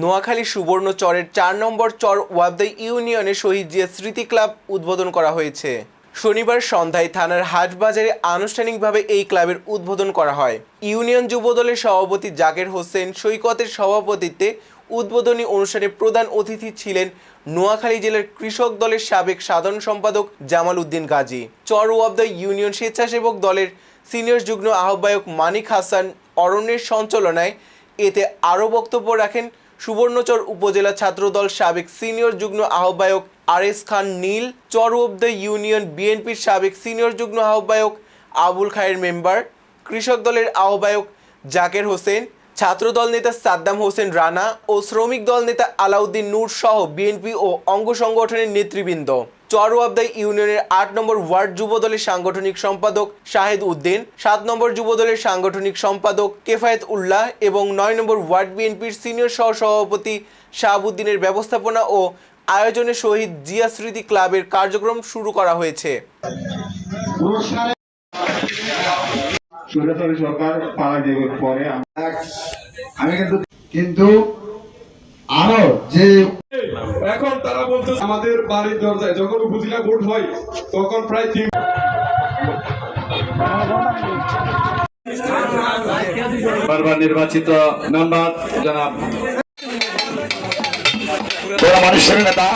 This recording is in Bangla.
নোয়াখালী সুবর্ণচরের ৪ নম্বর চর ওয়াবদা ইউনিয়নে শহীদ জিয়া স্মৃতি ক্লাব উদ্বোধন করা হয়েছে। শনিবার সন্ধ্যায় থানার হাটবাজারে আনুষ্ঠানিকভাবে এই ক্লাবের উদ্বোধন করা হয়। ইউনিয়ন যুবদলের সভাপতি জাকের হোসেন সৈকতের সভাপতিত্বে উদ্বোধনী অনুষ্ঠানে প্রধান অতিথি ছিলেন নোয়াখালী জেলার কৃষক দলের সাবেক সাধারণ সম্পাদক জামাল উদ্দিন গাজী। চর ওয়াবদা ইউনিয়ন স্বেচ্ছাসেবক দলের সিনিয়র যুগ্ম আহ্বায়ক মানিক হাসান অরণ্যের সঞ্চালনায় এতে আরও বক্তব্য রাখেন সুবর্ণচর উপজেলা ছাত্রদল সাবেক সিনিয়র যুগ্ম আহ্বায়ক আরএস খান নীল, চর ওয়াবদা ইউনিয়ন বিএনপির সাবেক সিনিয়র যুগ্ম আহ্বায়ক আবুল খায়ের মেম্বার, কৃষক দলের আহ্বায়ক জাকের হোসেন, ছাত্রদল নেতা সাদ্দাম হোসেন রানা ও শ্রমিক দল নেতা আলাউদ্দিন নূর সহ বিএনপি ও অঙ্গ সংগঠনের নেতৃবৃন্দ। চর ওয়াবদা ইউনিয়নের ৮ নম্বর ওয়ার্ড যুবদলের সাংগঠনিক সম্পাদক শাহেদ উদ্দিন, ৭ নম্বর যুবদলের সাংগঠনিক সম্পাদক কেফায়েত উল্লাহ এবং ৯ নম্বর ওয়ার্ড বিএনপির সিনিয়র সহসভাপতি শাহাবুদ্দিনের ব্যবস্থাপনা ও আয়োজনে শহীদ জিয়া স্মৃতি ক্লাবের কার্যক্রম শুরু করা হয়েছে। সরকার পাওয়া যাবে পরে আমি কিন্তু আরো যে এখন তারা বলতে আমাদের বাড়ির দরজায় যখন উপজেলা ভোট হয় তখন প্রায় বারবার নির্বাচিত মেম্বার জনাব মানুষের নেতা